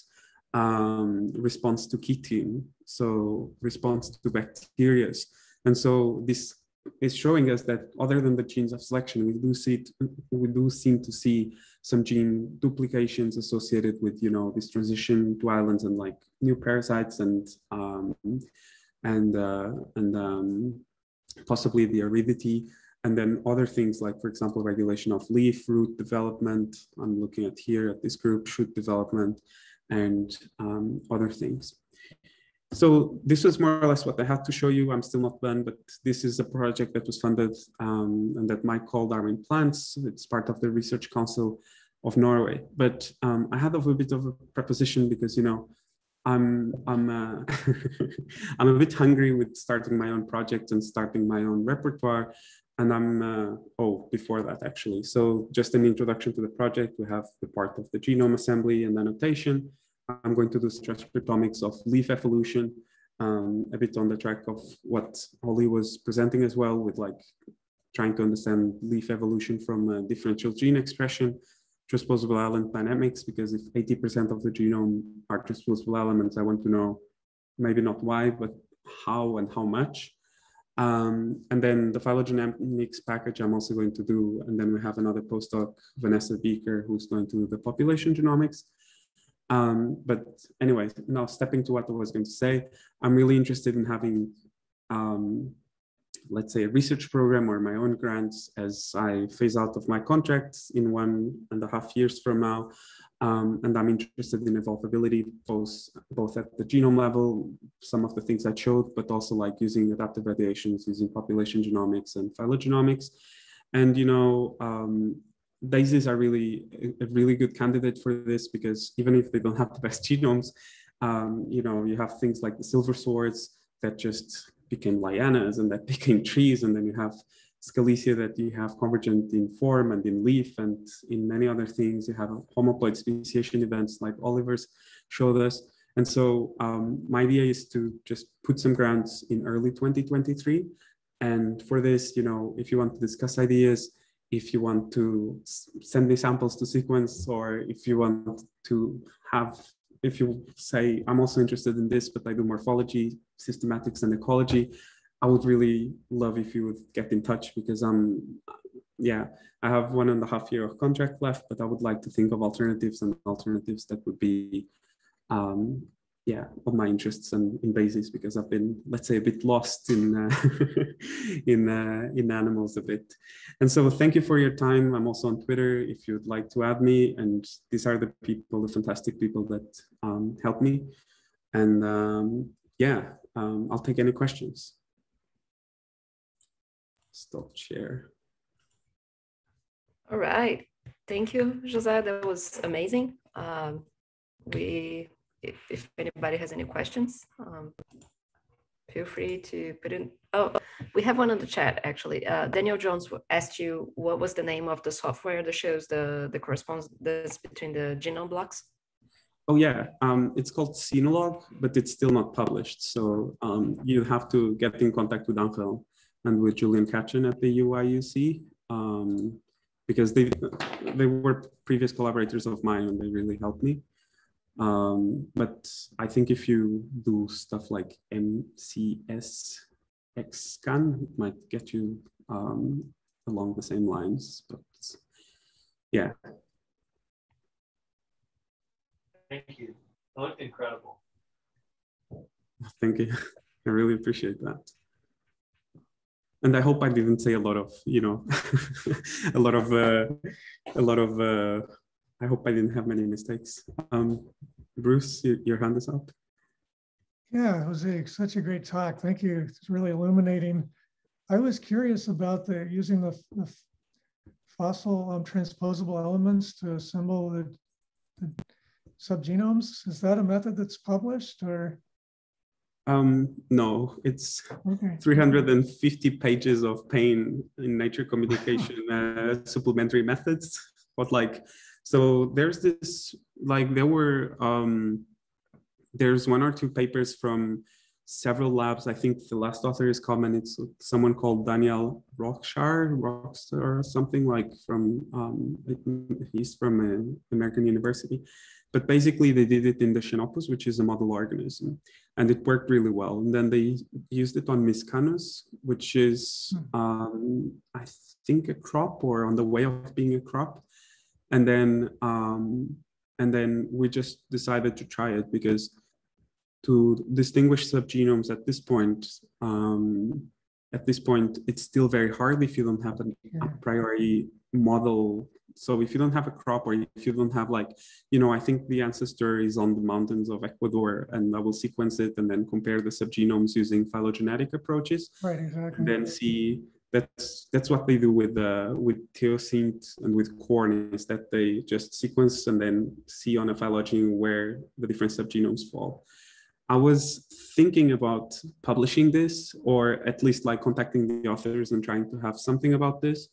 response to ketene, so response to bacteria. And so this is showing us that other than the genes of selection, we do seem to see some gene duplications associated with, you know, this transition to islands and like new parasites and possibly the aridity. And then other things like, for example, regulation of leaf, root development. I'm looking at here at this group, shoot development, and other things. So this was more or less what I had to show you. I'm still not done, but this is a project that was funded and that Mike called Darwin Plants. It's part of the Research Council of Norway. But I had a bit of a preposition because, you know, I'm I'm a bit hungry with starting my own project and starting my own repertoire. And I'm, before that actually. So just an introduction to the project. We have the part of the genome assembly and annotation. I'm going to do transcriptomics of leaf evolution, a bit on the track of what Holly was presenting as well, with like trying to understand leaf evolution from differential gene expression, transposable element dynamics, because if 80% of the genome are transposable elements, I want to know maybe not why, but how and how much. And then the phylogenomics package I'm also going to do. And then we have another postdoc, Vanessa Beaker, who's going to do the population genomics. But anyway, now stepping to what I was going to say, I'm really interested in having, let's say, a research program or my own grants as I phase out of my contracts in 1.5 years from now. And I'm interested in evolvability, both at the genome level, some of the things I showed, but also like using adaptive variations, using population genomics and phylogenomics. And, you know, daisies are really a really good candidate for this, because even if they don't have the best genomes, you know, you have things like the silver swords that just became lianas and that became trees, and then you have Scalesia that you have convergent in form and in leaf and in many other things. You have homoploid speciation events like Oliver's showed us. And so my idea is to just put some grants in early 2023. And for this, you know, if you want to discuss ideas, if you want to send me samples to sequence, or if you want to have, if you say, I'm also interested in this, but I do morphology, systematics, and ecology, I would really love if you would get in touch, because I have 1.5 years of contract left, but I would like to think of alternatives that would be, of my interests and in basis, because I've been, let's say, a bit lost in in animals a bit. And so thank you for your time. I'm also on Twitter if you'd like to add me, and these are the people, the fantastic people that help me. And I'll take any questions. Stop share. All right. Thank you, José. That was amazing. If anybody has any questions, feel free to put in. Oh, we have one on the chat, actually. Daniel Jones asked you what was the name of the software that shows the correspondence between the genome blocks? Oh yeah, it's called Sinolog, but it's still not published. So you have to get in contact with Angel and with Julian Katchen at the UIUC, because they were previous collaborators of mine and they really helped me. But I think if you do stuff like MCS XScan, it might get you along the same lines. But yeah. Thank you. That looked incredible. Thank you. I really appreciate that. And I hope I didn't say a lot of, you know, a lot of, I hope I didn't have many mistakes. Bruce, your hand is up. Yeah, Jose, such a great talk. Thank you. It's really illuminating. I was curious about using the fossil transposable elements to assemble the subgenomes. Is that a method that's published or? No, it's okay. 350 pages of pain in Nature Communication supplementary methods. But like, so there's this, like there's one or two papers from several labs. I think the last author is common. It's someone called Daniel Rockstar or something, like from, he's from an American university. But basically they did it in the Xenopus, which is a model organism, and it worked really well. And then they used it on Miscanus, which is, I think, a crop or on the way of being a crop. And then we just decided to try it because to distinguish subgenomes at this point, it's still very hard if you don't have a priori model. So if you don't have a crop, or if you don't have, like, you know, I think the ancestor is on the mountains of Ecuador, and I will sequence it and then compare the subgenomes using phylogenetic approaches. Right, exactly. And then see, that's what they do with Teosinte and with corn, is that they just sequence and then see on a phylogeny where the different subgenomes fall. I was thinking about publishing this, or at least like contacting the authors and trying to have something about this.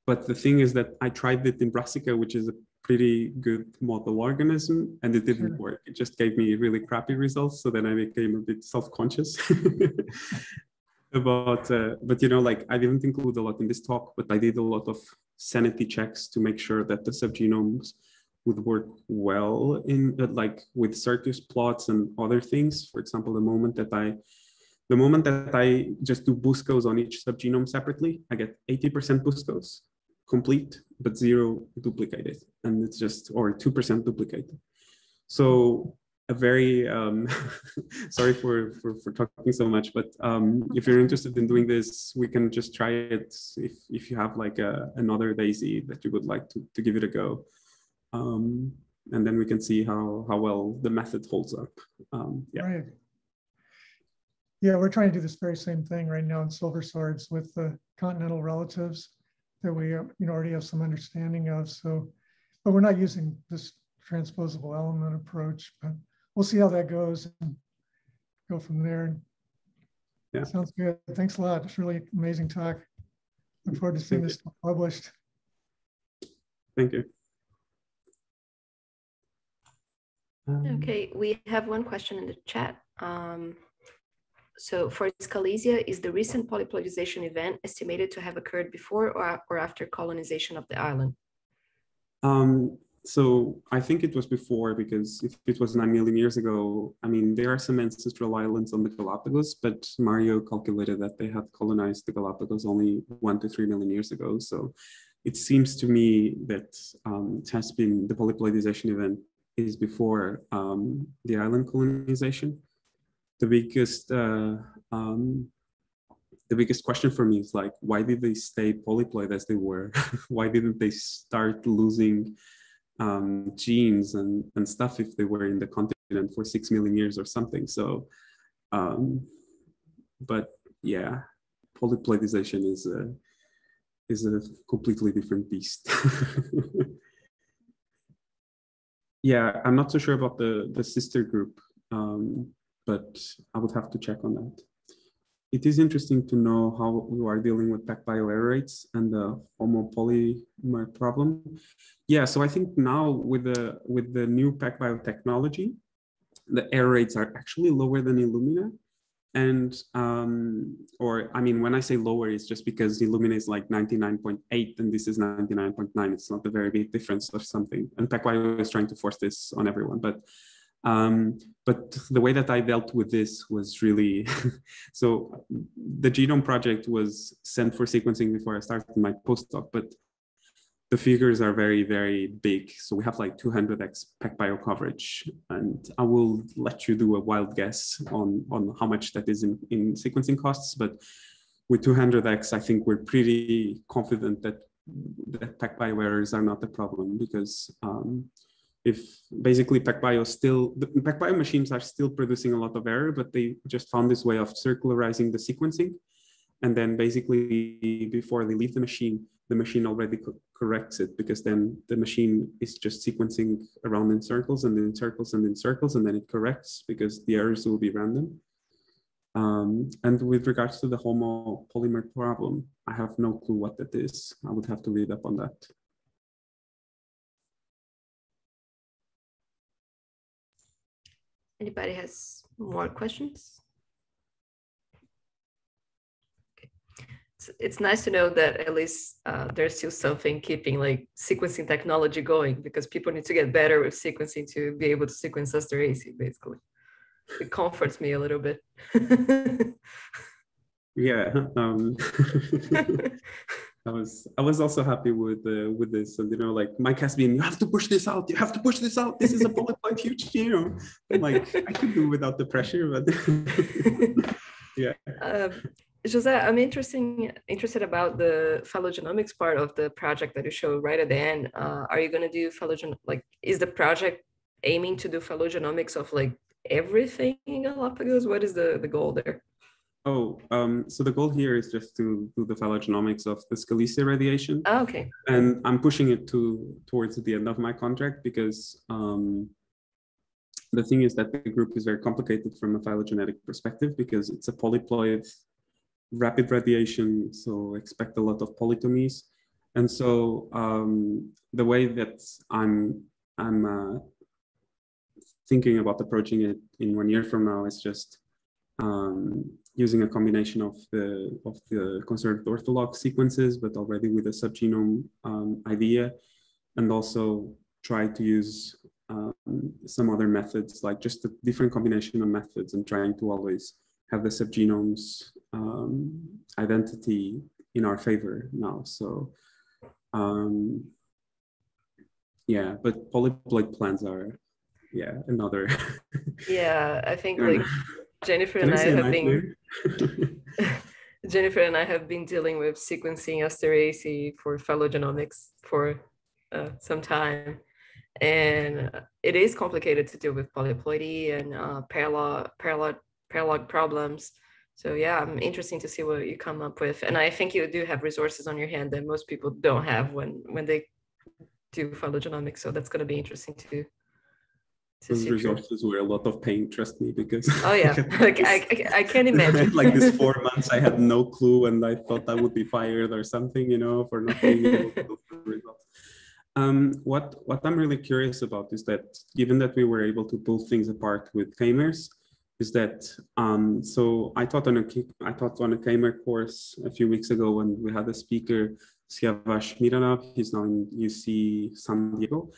But the thing is that I tried it in Brassica, which is a pretty good model organism, and it didn't work. It just gave me really crappy results. So then I became a bit self-conscious about, but you know, like I didn't include a lot in this talk, but I did a lot of sanity checks to make sure that the subgenomes would work well in like with circus plots and other things. For example, the moment that I just do buscos on each subgenome separately, I get 80% buscos complete, but 0 duplicated, and it's just, or 2% duplicated. So a very sorry for talking so much, but if you're interested in doing this, we can just try it if you have like another daisy that you would like to give it a go. And then we can see how well the method holds up. Yeah. Right. Yeah, we're trying to do this very same thing right now in silver swords with the continental relatives that we already have some understanding of. So, but we're not using this transposable element approach, but we'll see how that goes and go from there. Yeah, sounds good. Thanks a lot. It's really amazing talk. Look forward to seeing this published. Thank you. Okay, we have one question in the chat. So for Scalesia, is the recent polyploidization event estimated to have occurred before or after colonization of the island? So I think it was before, because if it was 9 million years ago, I mean, there are some ancestral islands on the Galapagos, but Mario calculated that they had colonized the Galapagos only 1 to 3 million years ago. So it seems to me that it has been, the polyploidization event is before the island colonization. The biggest question for me is like, why did they stay polyploid as they were? Why didn't they start losing genes and stuff if they were in the continent for 6 million years or something? So, but yeah, polyploidization is a completely different beast. Yeah, I'm not so sure about the sister group, but I would have to check on that. It is interesting to know how you are dealing with PacBio error rates and the homopolymer problem. Yeah, so I think now with the new PacBio technology, the error rates are actually lower than Illumina. And, or I mean, when I say lower, it's just because Illumina is like 99.8 and this is 99.9. It's not a very big difference or something. And PacBio is trying to force this on everyone. But the way that I dealt with this was really, so the Genome project was sent for sequencing before I started my postdoc, but the figures are very, very big. So we have like 200x PacBio coverage, and I will let you do a wild guess on how much that is in sequencing costs. But with 200x, I think we're pretty confident that PacBio errors are not a problem, because if basically the PacBio machines are still producing a lot of error, but they just found this way of circularizing the sequencing. And then basically before they leave the machine already corrects it, because then the machine is just sequencing around in circles and in circles and in circles, and then it corrects because the errors will be random. And with regards to the homopolymer problem, I have no clue what that is. I would have to read up on that. Anybody has more questions? Okay. It's nice to know that at least there's still something keeping like sequencing technology going, because people need to get better with sequencing to be able to sequence Asteraceae, basically. It comforts me a little bit. Yeah. I was also happy with this, and like Mike has been, you have to push this out, you have to push this out, this is a polyploid huge genome. I'm like, I could do without the pressure, but yeah. Jose, I'm interested about the phylogenomics part of the project that you showed right at the end. Are you going to do is the project aiming to do phylogenomics of like everything in Galapagos? What is the goal there? Oh, so the goal here is just to do the phylogenomics of the Scalesia radiation. Oh, okay. And I'm pushing it towards the end of my contract, because the thing is that the group is very complicated from a phylogenetic perspective, because it's a polyploid, rapid radiation, so expect a lot of polytomies. And so the way that I'm thinking about approaching it in 1 year from now is just using a combination of the conserved ortholog sequences, but already with a subgenome idea, and also try to use some other methods, like just a different combination of methods, and trying to always have the subgenomes identity in our favor now. So yeah, but polyploid plans are another. Yeah, I think like Jennifer and I have been dealing with sequencing Asteraceae for phylogenomics for some time, and it is complicated to deal with polyploidy and paralog problems. So yeah, I'm interested to see what you come up with, and I think you do have resources on your hand that most people don't have when they do phylogenomics. So that's going to be interesting to those resources were a lot of pain, trust me, because oh yeah, like I can't imagine. Like this 4 months, I had no clue, and I thought I would be fired or something, for not being able to do the results. What I'm really curious about is that, given that we were able to pull things apart with k-mers, is that so I taught on a k-mer course a few weeks ago, and we had a speaker, Siavash Miranov. He's now in UC San Diego.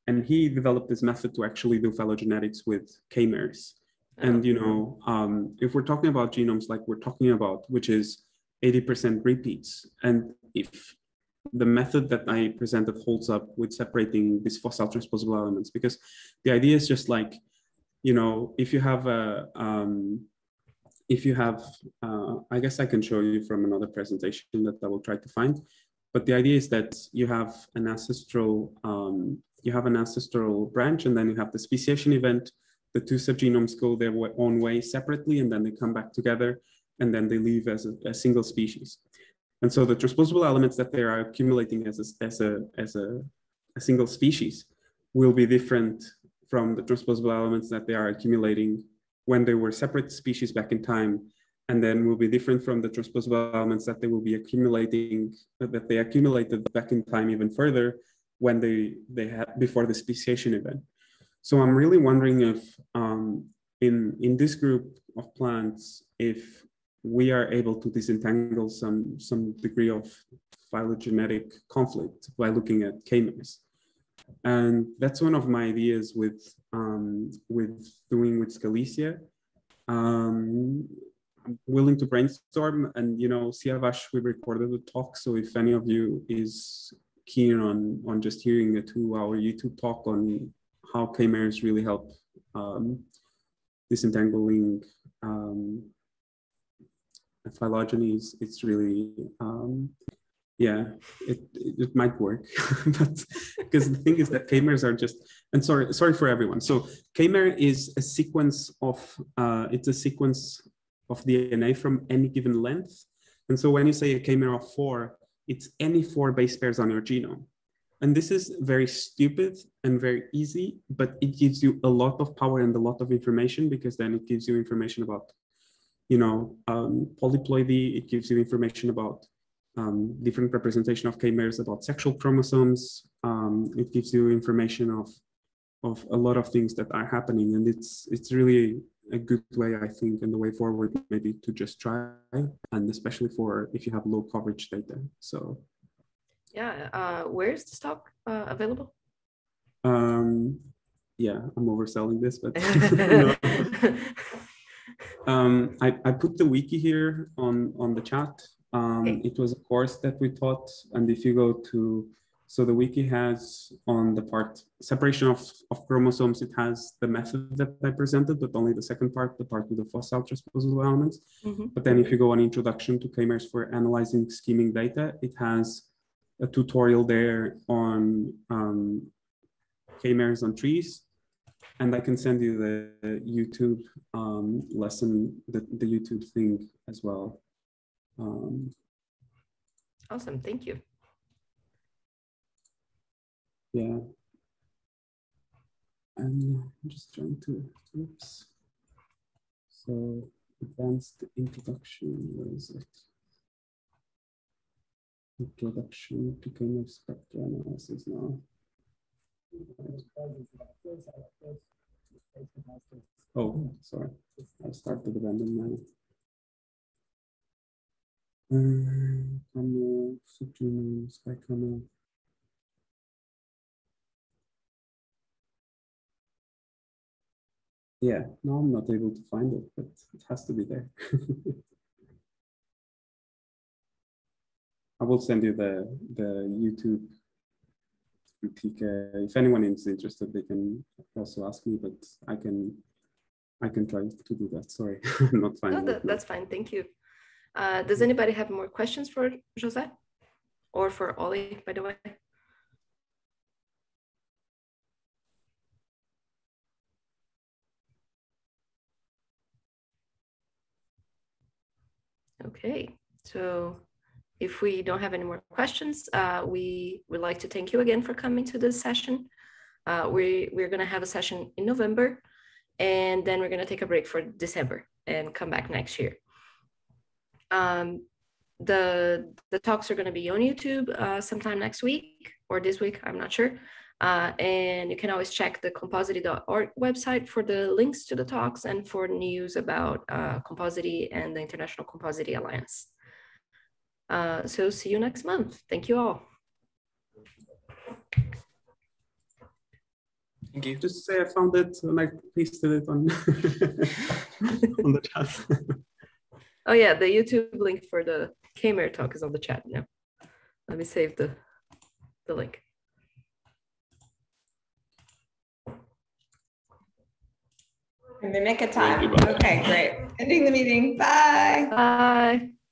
And he developed this method to actually do phylogenetics with k-mers. And, if we're talking about genomes like we're talking about, which is 80% repeats, and if the method that I presented holds up with separating these fossil transposable elements, because the idea is just like, if you have I guess I can show you from another presentation that I will try to find, but the idea is that you have an ancestral branch, and then you have the speciation event. The two subgenomes go their own way separately, and then they come back together, and then they leave as a single species. And so the transposable elements that they are accumulating as a single species will be different from the transposable elements that they are accumulating when they were separate species back in time, and then will be different from the transposable elements that they will be accumulating, that they accumulated back in time even further, when they had before the speciation event. So I'm really wondering if in this group of plants, if we are able to disentangle some degree of phylogenetic conflict by looking at k-mers. And that's one of my ideas with doing with Scalesia. I'm willing to brainstorm, and Siavash, we recorded the talk, so if any of you is keen on just hearing a 2-hour YouTube talk on how K-meres really help disentangling phylogenies, it's really, yeah, it might work. But because the thing is that K-meres are just, and sorry for everyone. So K-mere is a sequence of, it's a sequence of DNA from any given length. And so when you say a K-mere of 4, it's any 4 base pairs on your genome. And this is very stupid and very easy, but it gives you a lot of power and a lot of information, because then it gives you information about, you know, polyploidy. It gives you information about different representation of K-meres, about sexual chromosomes. It gives you information of a lot of things that are happening. And it's really a good way, I think, and the way forward maybe to just try, and especially for if you have low coverage data. So yeah, where's this talk available? Yeah, I'm overselling this, but I put the wiki here on the chat. It was a course that we taught, and if you go to, so the wiki has on the part separation of chromosomes, it has the method that I presented, but only the second part, the part with the fossil transposable elements. But then if you go on introduction to K-meres for analyzing scheming data, it has a tutorial there on K-meres on trees. And I can send you the YouTube lesson, the YouTube thing as well. Awesome, thank you. Yeah. And I'm just trying to, oops. So advanced introduction, where is it? Introduction to K-mere spectra analysis now. Oh, sorry. I started abandon now. Camel, subgenome, sky camel. Yeah, no, I'm not able to find it, but it has to be there. I will send you the YouTube TICA. If anyone is interested, they can also ask me, but I can try to do that. Sorry, I'm not finding it. That's fine. Thank you. Does anybody have more questions for José or for Ollie, by the way? Okay, so if we don't have any more questions, we would like to thank you again for coming to this session. We're going to have a session in November, and then we're going to take a break for December and come back next year. The talks are going to be on YouTube sometime next week or this week, I'm not sure. And you can always check the composity.org website for the links to the talks and for news about Composity and the International Composity Alliance. So see you next month. Thank you all. Thank you. Just say I found it and I pasted it on, on the chat. Oh yeah, the YouTube link for the K-mere talk is on the chat now. Let me save the link. In the nick of time. Okay, great. Ending the meeting. Bye. Bye.